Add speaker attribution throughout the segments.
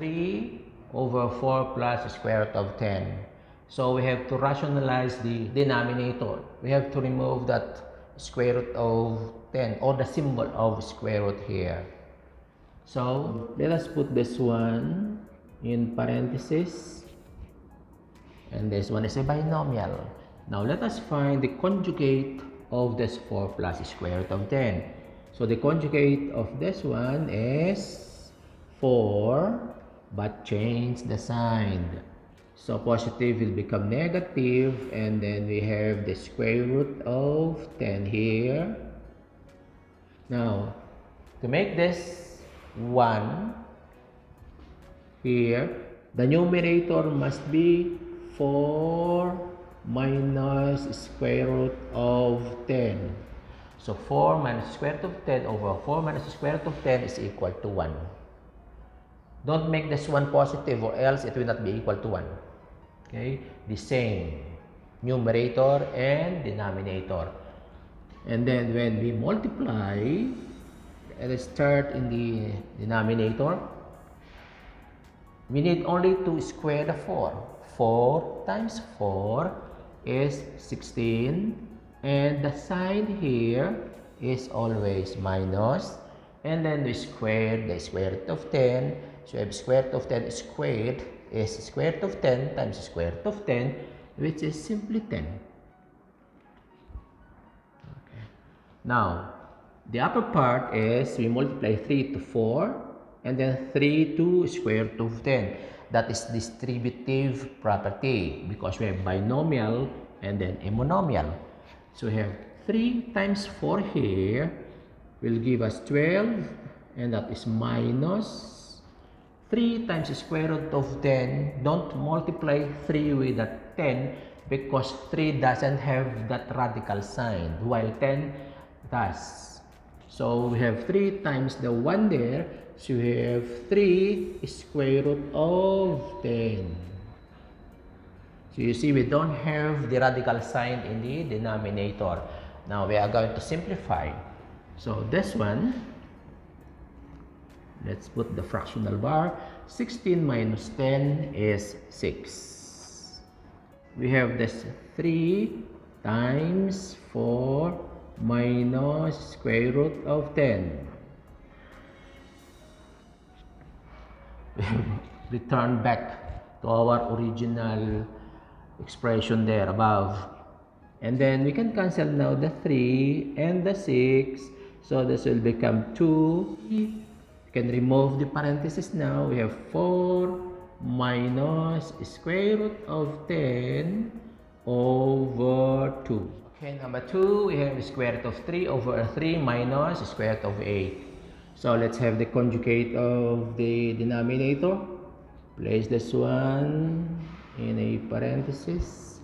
Speaker 1: 3 over 4 plus square root of 10. So we have to rationalize the denominator. We have to remove that square root of 10 or the symbol of square root here. So let us put this one in parentheses, and this one is a binomial. Now let us find the conjugate of this 4 plus square root of 10. So the conjugate of this one is 4, but change the sign. So positive will become negative, and then we have the square root of 10 here. Now, to make this 1 here, the numerator must be 4 minus square root of 10. So 4 minus square root of 10 over 4 minus square root of 10 is equal to 1. Don't make this one positive, or else it will not be equal to 1. Okay, the same numerator and denominator. And then when we multiply, let's start in the denominator. We need only to square the 4. 4 times 4 is 16, and the sign here is always minus, and then we square the square root of 10. So we have square root of 10 squared is square root of 10 times square root of 10, which is simply 10. Okay. Now, the upper part is we multiply 3 to 4, and then 3 to square root of 10. That is distributive property, because we have binomial and then a monomial. So we have 3 times 4 here will give us 12, and that is minus 3 times the square root of 10. Don't multiply 3 with that 10, because 3 doesn't have that radical sign, while 10 does. So we have 3 times the 1 there, so we have 3 square root of 10. So you see, we don't have the radical sign in the denominator. Now we are going to simplify. So this one, let's put the fractional bar. 16 minus 10 is 6. We have this 3 times 4 minus square root of 10. Return back to our original expression there above. And then we can cancel now the 3 and the 6. So this will become 2. You can remove the parentheses now. We have 4 minus square root of 10 over 2. Okay, number 2, we have square root of 3 over 3 minus square root of 8. So let's have the conjugate of the denominator. Place this one in a parenthesis.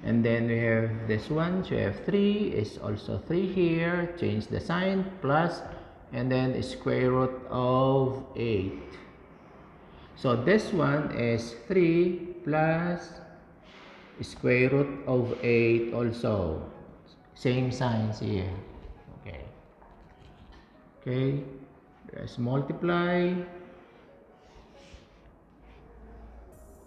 Speaker 1: And then we have this one. So we have 3 is also 3 here. Change the sign, plus, and then square root of 8. So this one is 3 plus square root of 8 also. Same signs here. Okay. Okay. Let's multiply.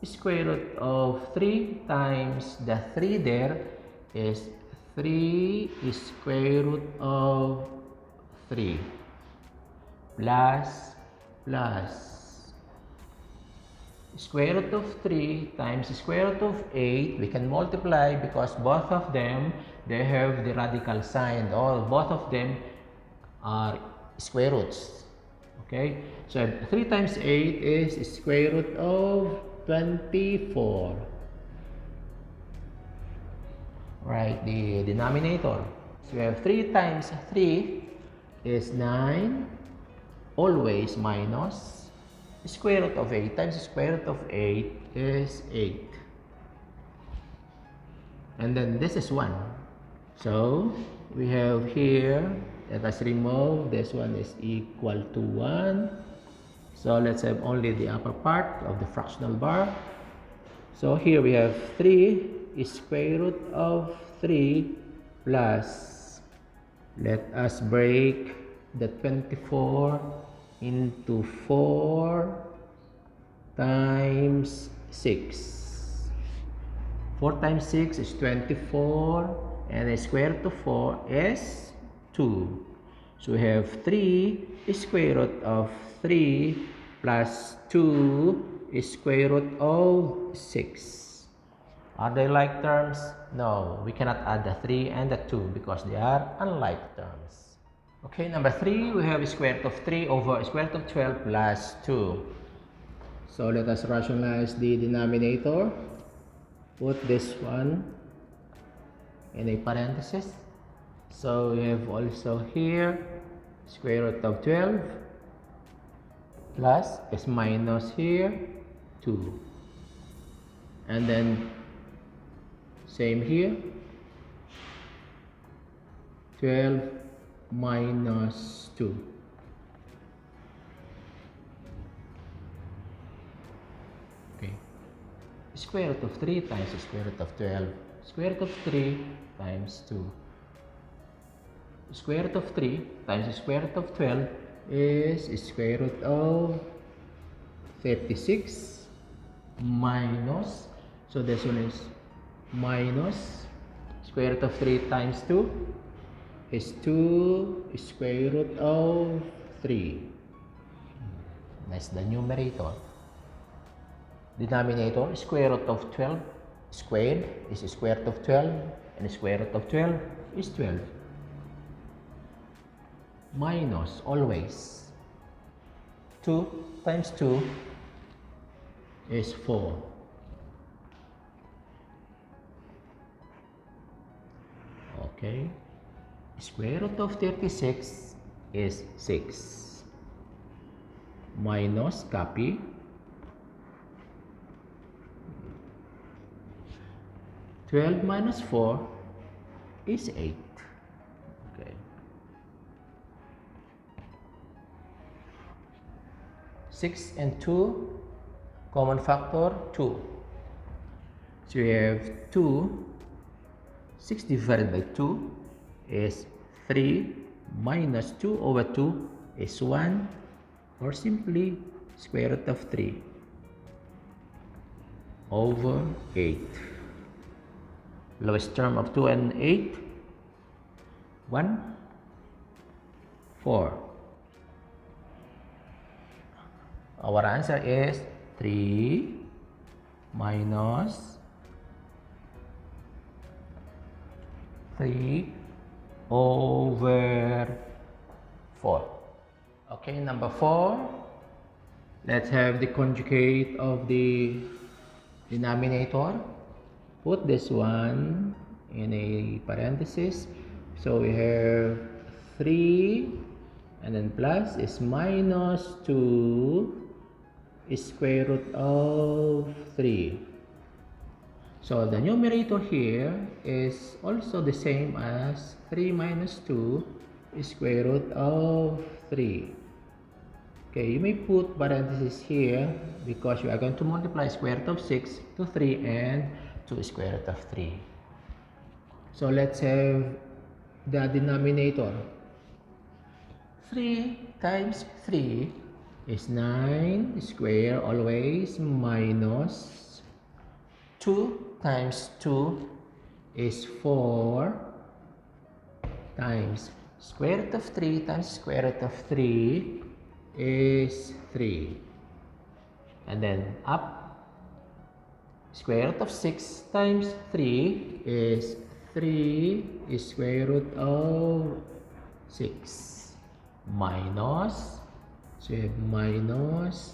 Speaker 1: Square root of 3 times the 3 there is 3 square root of 3 plus square root of 3 times square root of 8. We can multiply because both of them, they have the radical sign, or both of them are square roots. Okay, so 3 times 8 is square root of 24. Right, the denominator. So we have 3 times 3 is 9, always minus square root of 8 times square root of 8 is 8. And then this is 1. So we have here, let us remove, this one is equal to 1. So let's have only the upper part of the fractional bar. So here we have 3 square root of 3 plus, let us break the 24 into 4 times 6. 4 times 6 is 24, and the square root of 4 is 2. So we have 3 is square root of 3 plus 2 is square root of 6. Are they like terms? No, we cannot add the 3 and the 2 because they are unlike terms. Okay, number 3, we have square root of 3 over square root of 12 plus 2. So let us rationalize the denominator. Put this one in a parenthesis. So we have also here square root of 12 plus is minus here 2. And then same here, 12 minus 2. Okay. Square root of 3 times the square root of 12. Square root of 3 times 2. Square root of 3 times the square root of 12 is square root of 36 minus, so this one is minus square root of 3 times 2 is 2 square root of 3. That's the numerator. Denominator, square root of 12 squared is square root of 12, and square root of 12 is 12. Minus, always, 2 times 2 is 4. Okay. Square root of 36 is 6. Minus, copy. 12 minus 4 is 8. Okay. 6 and 2, common factor 2. So we have 2. 6 divided by 2 is 3 minus 2 over 2 is 1, or simply square root of 3 over 8. Lowest term of 2 and 8, 1, 4. Our answer is 3 minus 3 over 4. Okay, number 4. Let's have the conjugate of the denominator. Put this one in a parenthesis. So we have 3, and then plus is minus 2 is square root of 3. So the numerator here is also the same as 3 minus 2 is square root of 3. Okay, you may put parenthesis here because you are going to multiply square root of 6 to 3 and to square root of 3. So let's have the denominator. 3 times 3 is 9 square, always, minus 2 times 2 is 4 times square root of 3 times square root of 3 is 3. And then up, square root of 6 times 3 is 3 is square root of 6 minus, so you have minus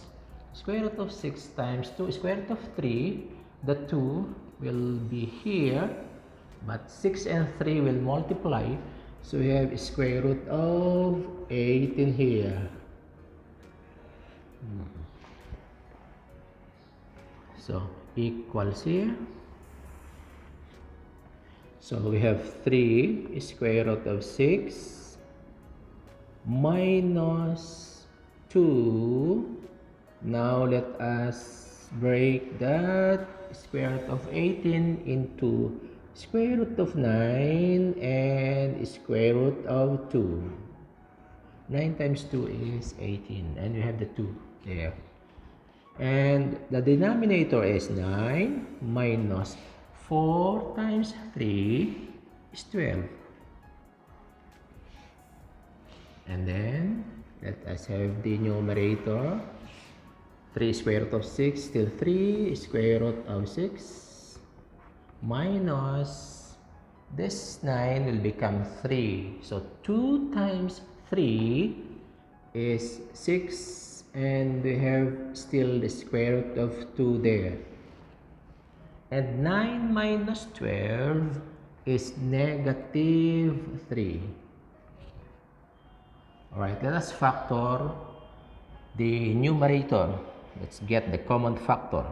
Speaker 1: square root of 6 times 2 square root of 3. The 2 will be here, but 6 and 3 will multiply, so we have square root of 8 in here. So equals here. So we have 3 square root of 6 minus 2. Now let us break that square root of 18 into square root of 9 and square root of 2. 9 times 2 is 18, and we have the 2 there. And the denominator is 9 minus 4 times 3 is 12. And then, let us have the numerator. 3 square root of 6, still 3 square root of 6 minus this 9 will become 3. So 2 times 3 is 6, and we have still the square root of 2 there. And 9 minus 12 is negative 3. Alright, let us factor the numerator. Let's get the common factor.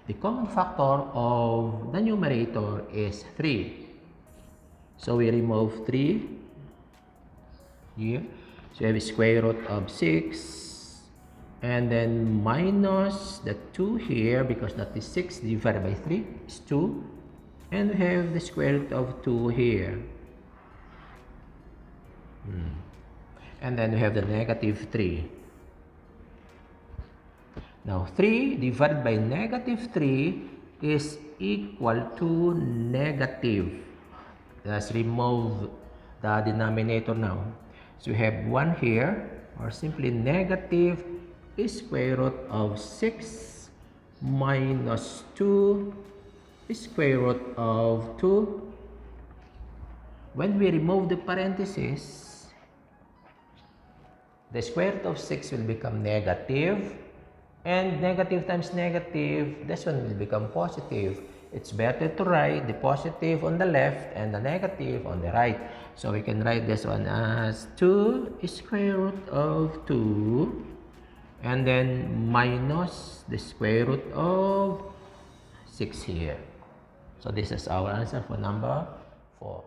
Speaker 1: The common factor of the numerator is 3. So we remove 3 here. So we have a square root of 6. And then minus the 2 here, because that is 6 divided by 3 is 2. And we have the square root of 2 here. And then we have the negative 3. Now, 3 divided by negative 3 is equal to negative. Let's remove the denominator now. So we have 1 here, or simply negative square root of 6 minus 2 square root of 2. When we remove the parentheses, the square root of 6 will become negative, and negative times negative, this one will become positive. It's better to write the positive on the left and the negative on the right. So we can write this one as 2 square root of 2, and then minus the square root of 6 here. So this is our answer for number 4.